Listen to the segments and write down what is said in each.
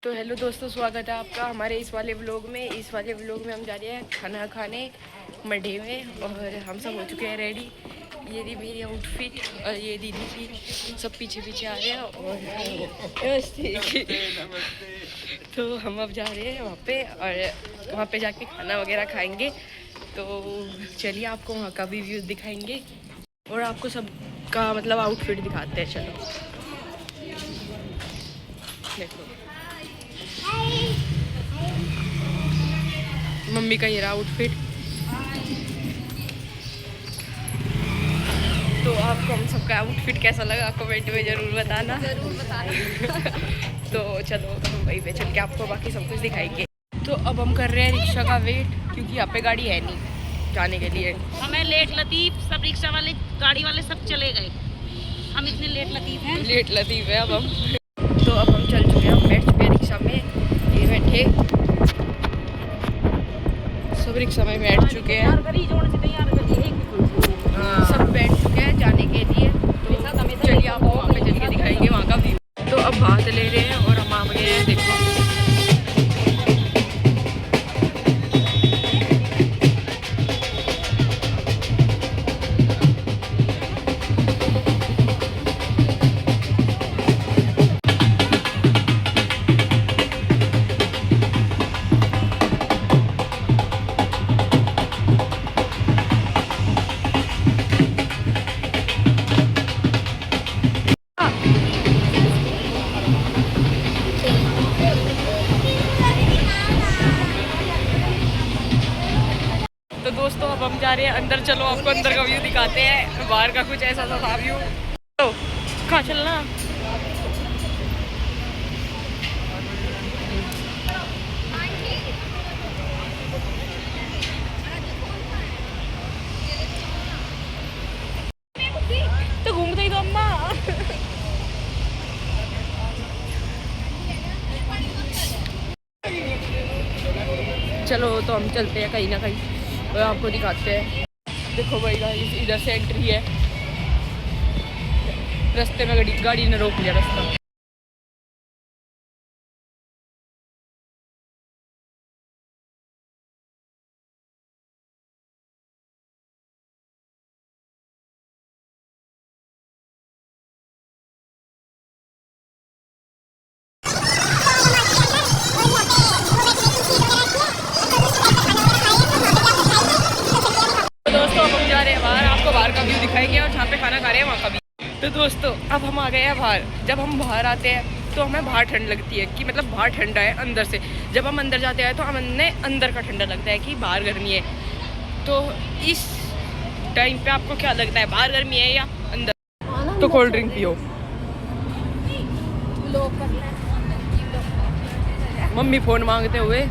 तो हेलो दोस्तों, स्वागत है आपका हमारे इस वाले व्लॉग में। इस वाले व्लॉग में हम जा रहे हैं खाना खाने मड्डे में और हम सब हो चुके हैं रेडी। ये रही मेरी आउटफिट और ये दीदी की, सब पीछे पीछे आ रहे हैं और तो हम अब जा रहे हैं वहाँ पे और वहाँ पे जाके खाना वगैरह खाएंगे। तो चलिए आपको वहाँ का भी व्यूज़ दिखाएंगे और आपको सबका मतलब आउटफिट दिखाते हैं। चलो देखो, मम्मी का ये रहा आउटफिट। तो आपको हम सबका आउटफिट कैसा लगा कमेंट में ज़रूर बताना। तो चलो हम वहीं पे चल के आपको बाकी सब कुछ दिखाएंगे। तो अब हम कर रहे हैं रिक्शा का वेट, क्योंकि यहाँ पे गाड़ी है नहीं जाने के लिए। हमें लेट लतीफ सब रिक्शा वाले गाड़ी वाले सब चले गए, हम इतने लेट लतीफ हैं। लेट लतीफ़ है अब हम। तो अब हम चल चुके हैं, हम बैठ चुके हैं रिक्शा में। ये बैठे सब रिक्शा में बैठ चुके हैं, सब बैठ चुके हैं जाने के लिए। तो चलिए आपको वहाँ पे चल के दिखाएंगे वहाँ का व्यू। तो अब बात ले रहे हैं और हम आ गए हैं, देखो। तो दोस्तों अब हम जा रहे हैं अंदर। चलो आपको अंदर का व्यू दिखाते हैं, बाहर का कुछ ऐसा सा था व्यू। तो कहाँ चलना? तो घूमते ही तो अम्मा। चलो तो हम चलते हैं कहीं ना कहीं और आपको दिखाते हैं। देखो भाई गाइस, इधर से एंट्री है। रास्ते में गाड़ी ने रोक लिया रास्ता। तो दोस्तों अब हम जा रहे हैं बाहर, आपको बाहर का व्यू दिखाएंगे और जहाँ पे खाना खा रहे हैं वहाँ का भी। तो दोस्तों अब हम आ गए हैं बाहर। जब हम बाहर आते हैं तो हमें बाहर ठंड लगती है कि मतलब बाहर ठंडा है अंदर से। जब हम अंदर जाते हैं तो हमें अंदर का ठंडा लगता है कि बाहर गर्मी है। तो इस टाइम पे आपको क्या लगता है, बाहर गर्मी है या अंदर? तो कोल्ड ड्रिंक पियो। मम्मी फ़ोन मांगते हुए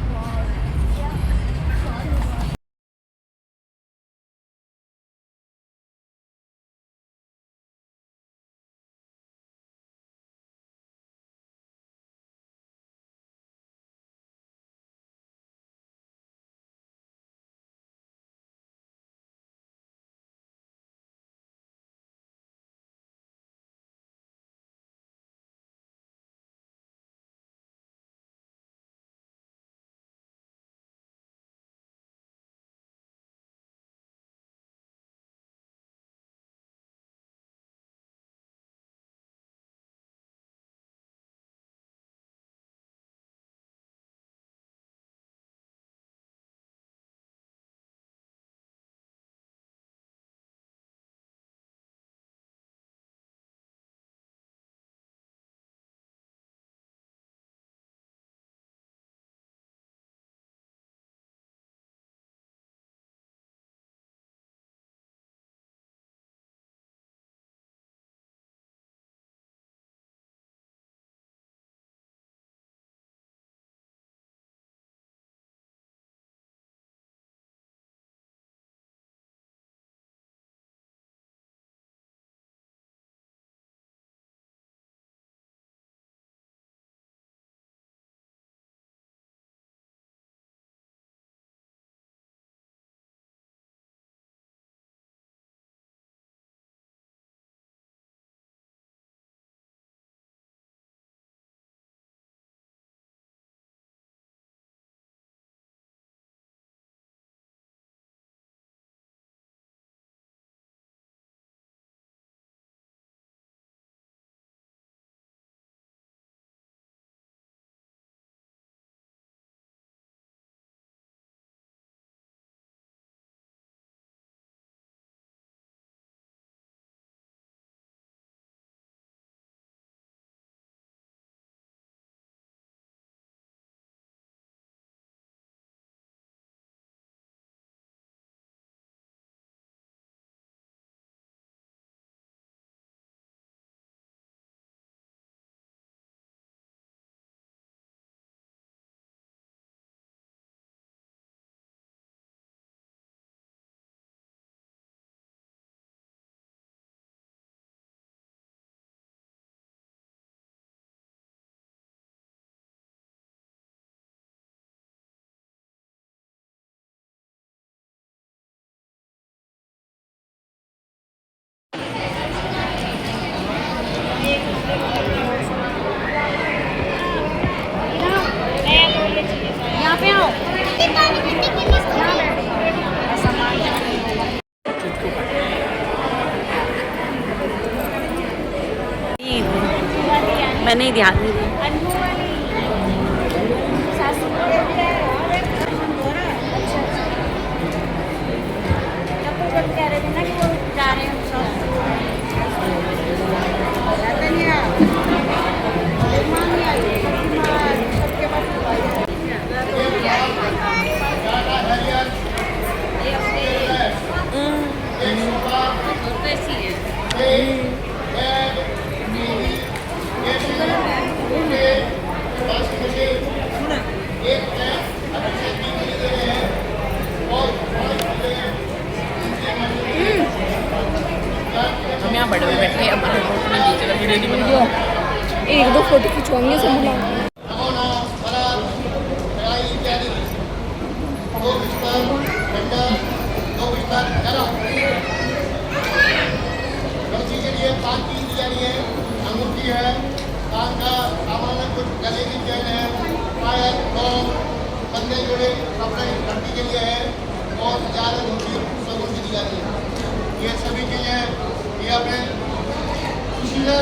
ध्यान नहीं दिया। कह रहे थे ना कि वो जा रहे हैं हम यहाँ बड़े बैठे हैं, वीडियो नहीं बना। एक दो फोटो खिंचवाएंगे सब मिला अंगूठी है, कान का सामान है, कुछ गले की चेन है, पायल, बॉम, बंदे जोड़े कपड़े लड़की के लिए है और ज़्यादा धोती सगुन की दी जाती है। ये सभी चीज़ें ये अपने खुशी से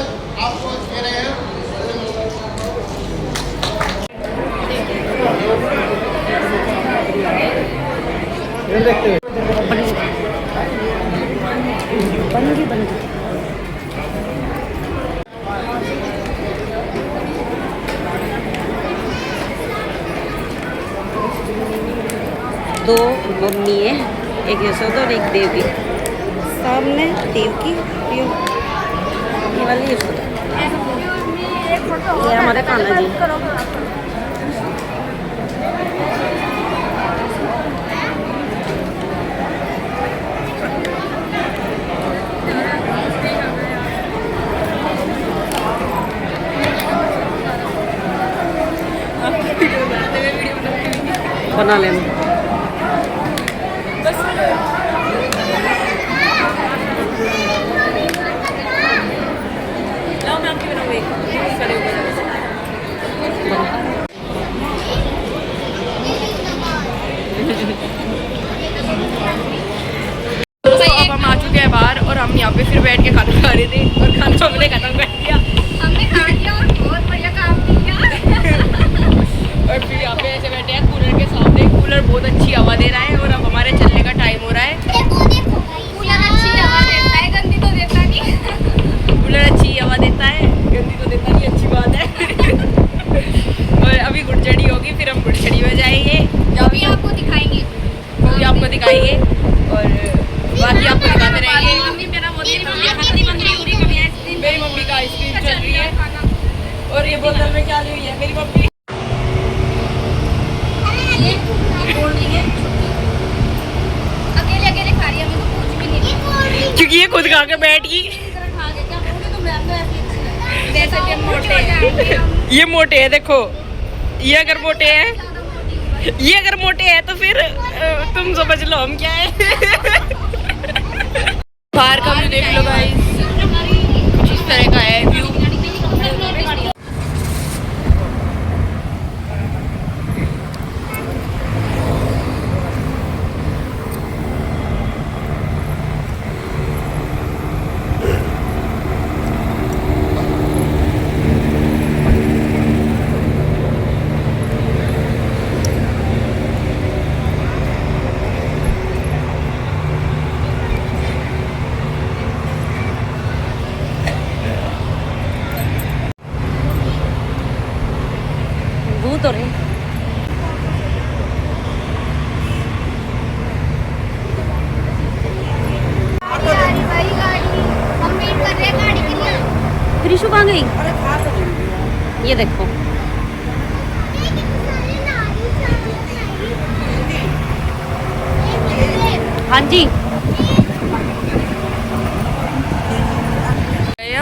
आपको दे रहे हैं। बंदी दो मम्मी है, एक यशोदा और एक देवी। सामने देवकी, ये वाली यशोदा, ये हमारा कान्हा जी। बना लेना मैं आपकी बनाऊंगी अब हम आ चुके हैं बाहर और हम यहाँ पे फिर बैठ के खाना खा रहे थे और खाना हमने खत्म कर दिया। हमने खा लिया और बहुत बढ़िया काम किया और फिर यहाँ पे ऐसे बैठे हैं कूलर के सामने। कूलर बहुत अच्छी हवा दे रहा है और अब हमारे चलने का टाइम हो रहा है। कूलर अच्छी हवा देता है, गंदी तो देता नहीं। कूलर अच्छी हवा देता है, गंदी तो देता नहीं, अच्छी बात है। और अभी गुड़चड़ी होगी, फिर हम गुड़चड़ी में जाएंगे, अभी आपको दिखाएंगे, वो भी आपको दिखाएंगे और बाकी आपको दिखाते रहेंगे। मेरी मम्मी का आइसक्रीम चल रही है और ये बोतल में क्या ली हुई है मेरी मम्मी। अकेले अकेले खा रही है, हमें तो कुछ भी नहीं। क्योंकि ये खुद खा के बैठ गई। जैसे कि मोटे हैं ये मोटे है, देखो ये अगर मोटे हैं, ये अगर मोटे हैं तो फिर तुम समझ लो हम क्या है। बाहर का व्यू देख लो गाइस, कुछ इस तरह का है व्यू। तो रहे प्रिशु कहाँ गई? ये देखो हाँ जी।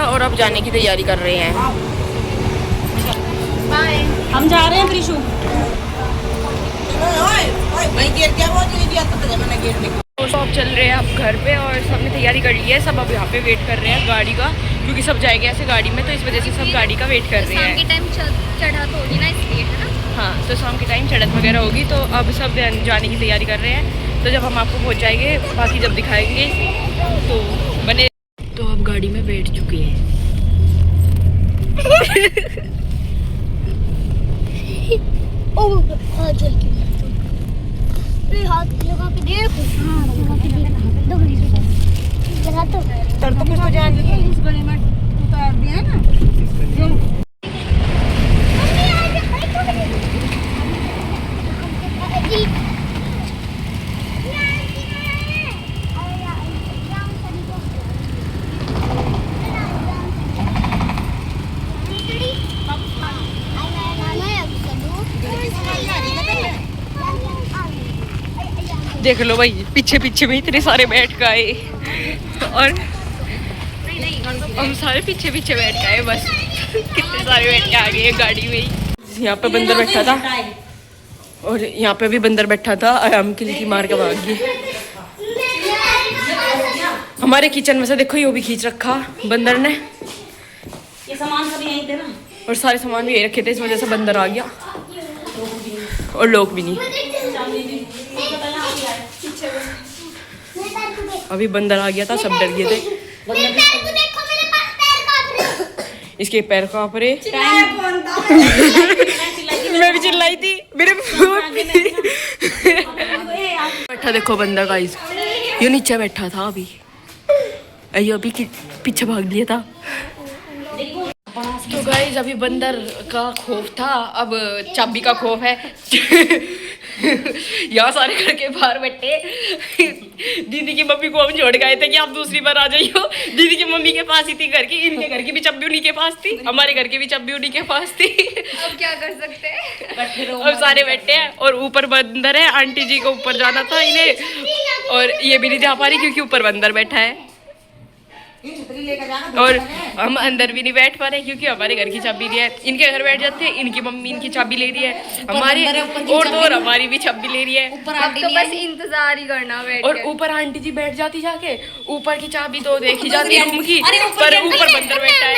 और अब जाने की तैयारी कर रहे हैं। हम जा रहे हैं प्रिशु। सब चल रहे हैं अब घर पे और सबने तैयारी कर ली है। सब अब यहाँ पे वेट कर रहे हैं गाड़ी का, क्योंकि सब जाएंगे ऐसे गाड़ी में, तो इस वजह से सब गाड़ी का वेट कर रहे हैं। शाम के टाइम चढ़त होगी ना, इसलिए है ना। हाँ, तो शाम के टाइम चढ़त वगैरह होगी, तो अब सब जाने की तैयारी कर रहे हैं। तो जब हम आपको पहुँच जाएंगे, बाकी जब दिखाएंगे तो बने। तो अब गाड़ी में बैठ चुके हैं। हाथ लगा के देखो। हाँ लगा के देखो। लगा तो तर तो कुछ तो जान लिए इस गली में उतार दिया ना जो देख लो भाई, पीछे पीछे में इतने सारे बैठ गए और हम सारे पीछे पीछे बैठ गए बस। कितने सारे बैठ के आ गए गाड़ी में ही। यहाँ पे बंदर बैठा था और यहाँ पे भी बंदर बैठा था, आराम के लिए मार के भाग गई। हमारे किचन में से देखो ये भी खींच रखा बंदर ने, ये सामान सब यहीं थे ना और सारे सामान भी यही रखे थे, इस वजह से बंदर आ गया और लोग भी नहीं। अभी बंदर आ गया था, सब डर गए थे। इसके पैर कांप रहे। मैं भी चिल्लाई थी मेरे बैठा देखो बंदर का, ये नीचे बैठा था अभी, ये अभी पीछे भाग लिया था। तो गाइस अभी बंदर का खौफ था, अब चाबी का खौफ है। यहाँ सारे घर के बाहर बैठे। दीदी की मम्मी को हम छोड़ गए थे कि आप दूसरी बार आ जाइयो। दीदी की मम्मी के पास ही थी घर की, इनके घर की भी चाबी उन्हीं के पास थी, हमारे घर की भी चाबी उन्हीं के पास थी। अब क्या कर सकते हैं? अब सारे बैठे हैं और ऊपर बंदर है। आंटी जी को ऊपर जाना था इन्हें और ये भी नहीं जा पा रही क्योंकि ऊपर बंदर बैठा है, और हम अंदर भी नहीं बैठ पा रहे क्योंकि हमारे घर की चाबी नहीं है। इनके घर बैठ जाते हैं, इनकी मम्मी इनकी चाबी ले रही है, हमारी और हमारी भी चाबी ले रही है। अब तो बस इंतजार ही करना बैठ और ऊपर आंटी जी बैठ जाती जाके, ऊपर की चाबी तो देखी जाती है रूम की, पर ऊपर बंदर बैठा है।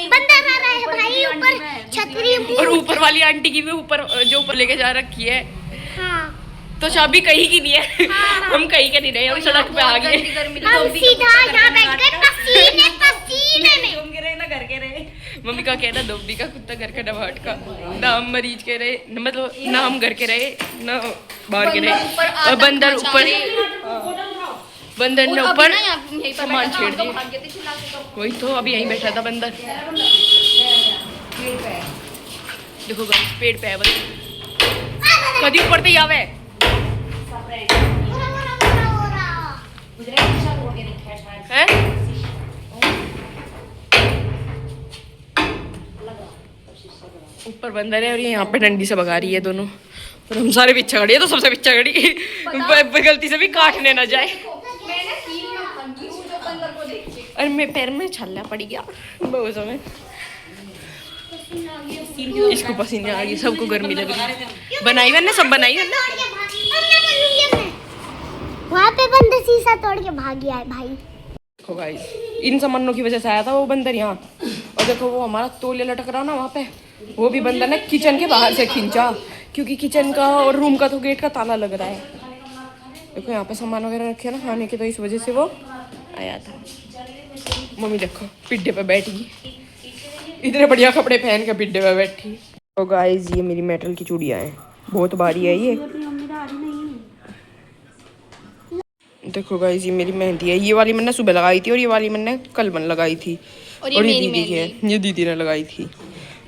बंदर आ रहा है भाई, ऊपर छतरी। और ऊपर वाली आंटी की भी ऊपर जो ऊपर लेके जा रखी है। हाँ तो चाबी कहीं की नहीं है। हम कहीं के नहीं रहे, हम सड़क पे आ गए। हम सीधा यहाँ बैठ गए पसीने पसीने में। घूम के रहे ना घर के रहे। मम्मी का कहना धोबी का कुत्ता घर का डबाट का, ना हम मरीज के रहे, मतलब ना हम घर के रहे ना बाहर के रहे। और बंदर ऊपर, बंदर ने ऊपर सामान छेड़ दिया। वही तो अभी यहीं बैठा था बंदर। देखो गाइस पेड़ पे है बंदर, कभी ऊपर ही आवे। हैं? ऊपर बंदर है और ये यहाँ पे डंडी से भगा रही है दोनों, और हम सारे पीछे खड़ी है, तो सबसे पीछे खड़ी गलती से भी काटने ना जाए। और मेरे पैर में छल्ला पड़ गया बहुत समय, इसको पसीने आ गए, सबको गर्मी लग रही। बनाई वरना सब बनाई वरना वहाँ पे बंदर शीशा तोड़ के भाग गया है भाई। देखो गाइस इन सामानों की वजह से आया था वो बंदर यहाँ, और देखो वो हमारा तौलिया लटक रहा ना वहाँ पे, वो भी बंदर ने किचन के बाहर से खींचा, क्योंकि किचन का और रूम का तो गेट का ताला लग रहा है। देखो यहाँ पे सामान वगैरह रखे ना खाने के, तो इस वजह से वो आया था। मम्मी देखो पिड्डे पे बैठ गई, इतने बढ़िया कपड़े पहन के पिड्डे पे बैठी। तो गाइस ये मेरी मेटल की चूड़ियाँ हैं, बहुत भारी है ये। देखो गाइस ये मेरी मेहंदी है, ये वाली मैंने सुबह लगाई थी और ये वाली मैंने कल मन लगाई थी, और ये दीदी की है, ये दीदी ने लगाई थी,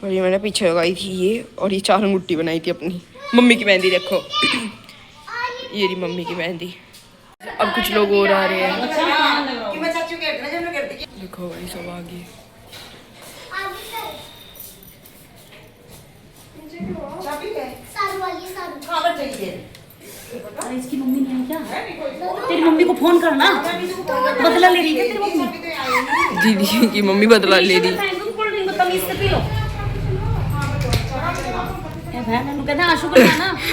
और ये मैंने पीछे लगाई थी ये, और ये चार अंगूठी बनाई थी अपनी। मम्मी की मेहंदी देखो, ये रही मम्मी की मेहंदी। अब कुछ लोग और आ रहे हैं, देखो भाई सब आ गए। इसकी मम्मी नहीं है क्या? तेरी मम्मी को फोन करना, बदला ले रही है तेरी मम्मी। दीदी की मम्मी बदला ले रही।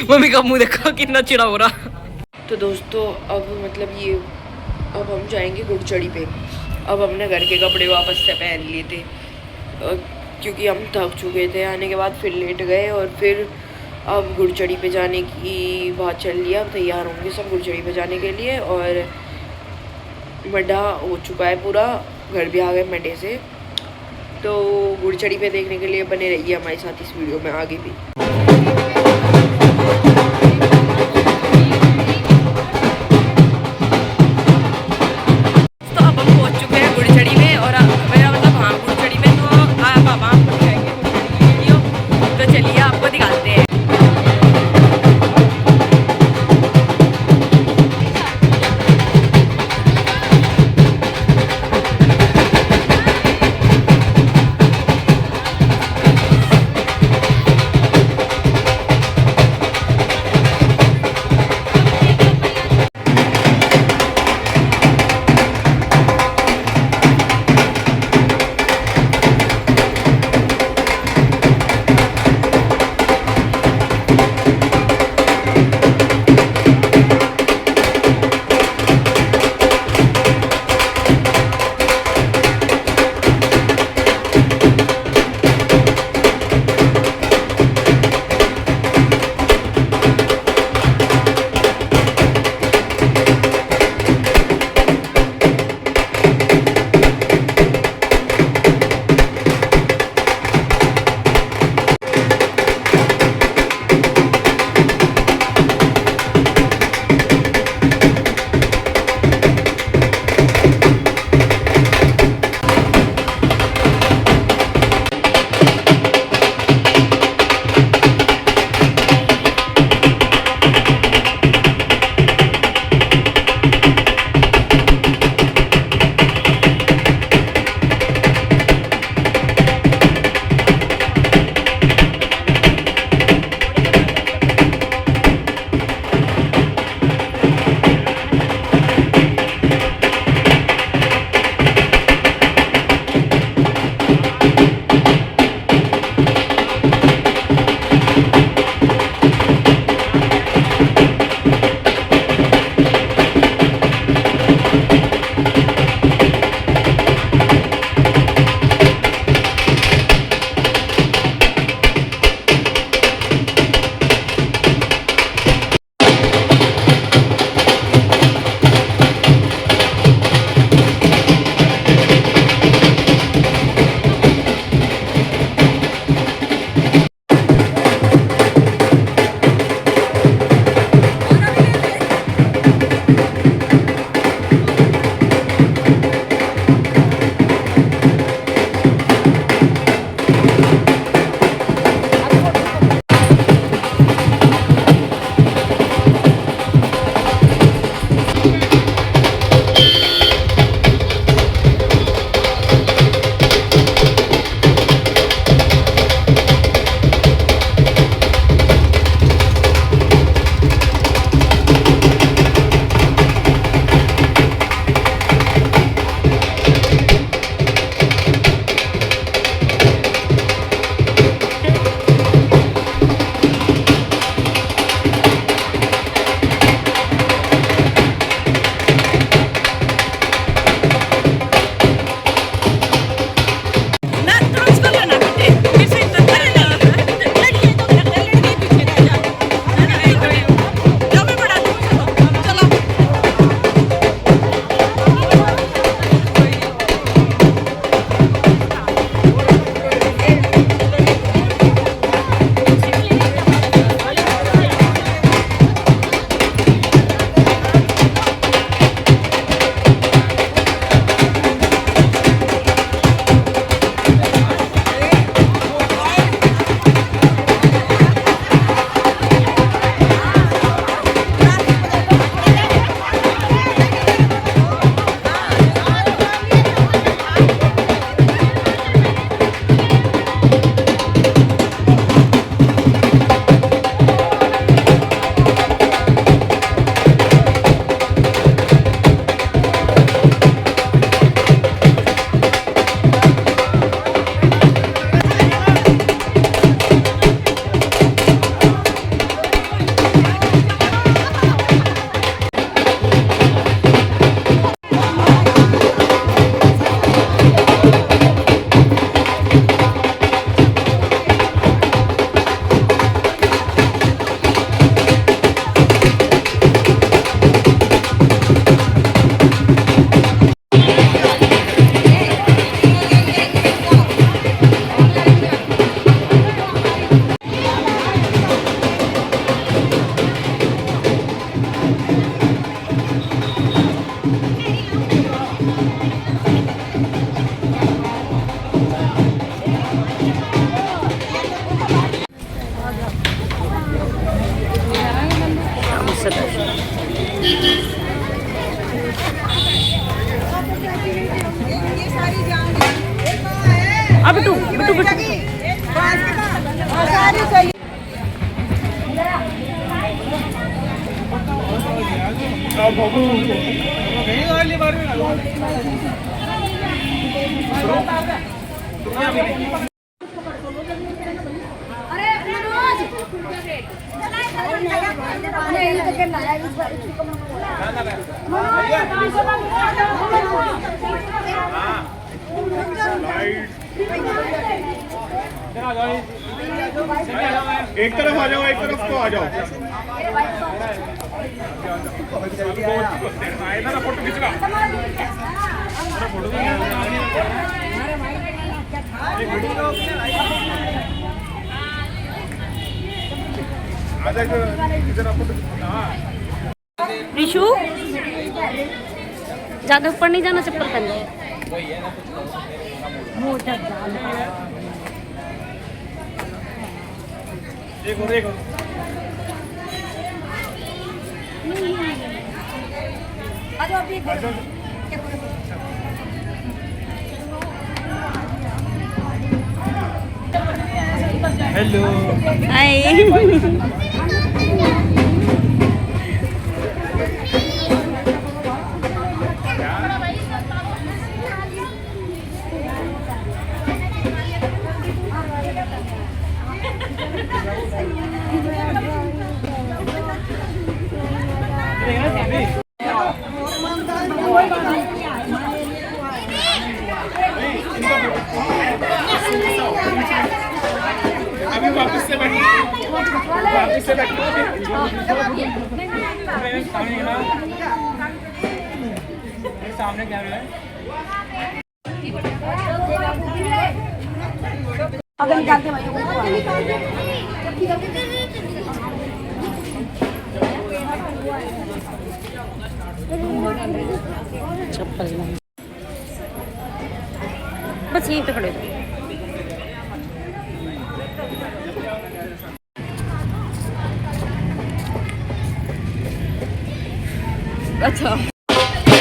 मम्मी का मुंह देखो कितना चिड़ा हो रहा। तो दोस्तों अब मतलब ये अब हम जाएंगे गुड़चड़ी पे। अब हमने घर के कपड़े वापस से पहन लिए थे क्योंकि हम थक चुके थे, आने के बाद फिर लेट गए, और फिर अब गुड़चड़ी पे जाने की बात चल रही है। अब तैयार होंगे सब गुड़चड़ी पे जाने के लिए, और मड्डा हो चुका है पूरा, घर भी आ गए मड्डे से। तो गुड़चड़ी पे देखने के लिए बने रहिए हमारे साथ इस वीडियो में आगे भी। एक तरफ आ जाओ, एक तरफ को आ जाओ। रिशु ज्यादा ऊपर नहीं जाना, चप्पल पहन ले। देखो देखो हेलो हाय। अभी वापस से बैठो, वापस से बैठो। सामने कैमरा है। अगर निकालते भाई चप्पल नहीं, बस यहीं पे खड़े हो। अच्छा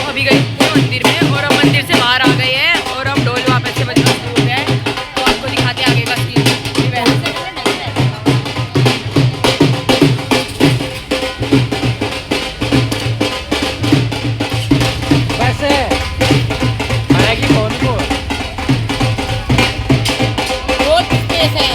अभी गई मंदिर में और हम मंदिर से बाहर आ गए हैं और हम ढोल वापस से बजना शुरू हो गया है, तो आपको दिखाते हैं आगे का सीन। वैसे आएगी फोन को बहुत स्पेस है।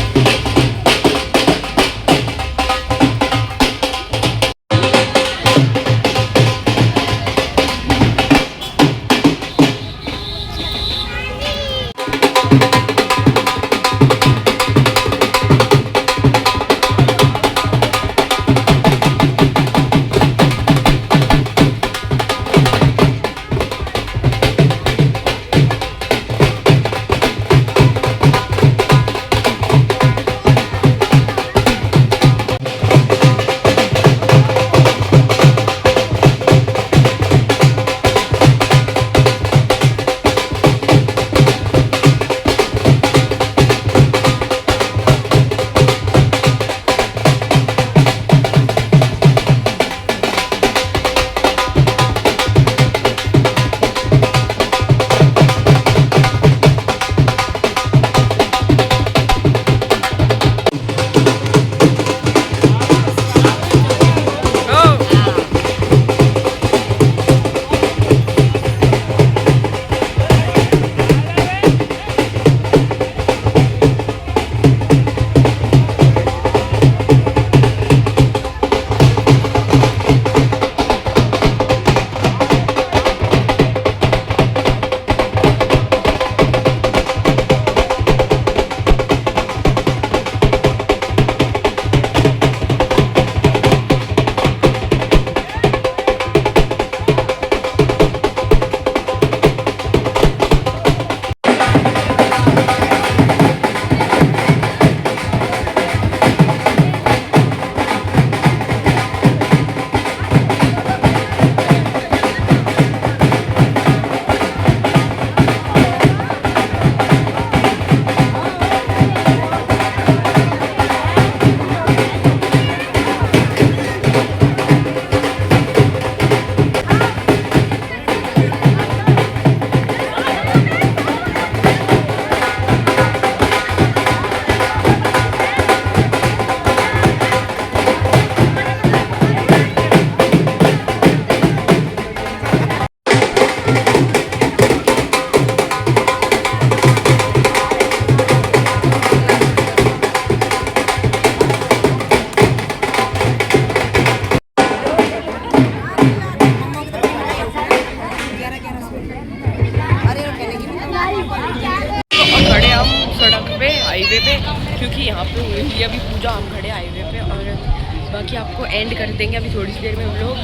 बाकी आपको एंड कर देंगे अभी थोड़ी सी देर में हम लोग।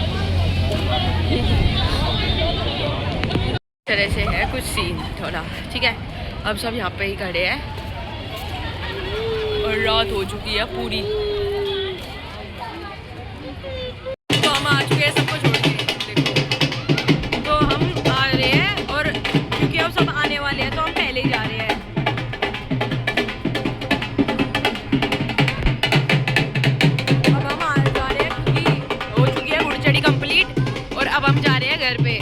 तरह से है कुछ सीन थोड़ा, ठीक है। अब सब यहाँ पे ही खड़े हैं और रात हो चुकी है पूरी, तो हम आ चुके हैं सबको छोड़ के। देखो तो हम आ रहे हैं, और क्योंकि अब सब आने वाले हैं तो हम पहले ही जा रहे हैं। अब हम जा रहे हैं क्योंकि हो चुकी है घुड़चढ़ी कंप्लीट, और अब हम जा रहे हैं घर पे।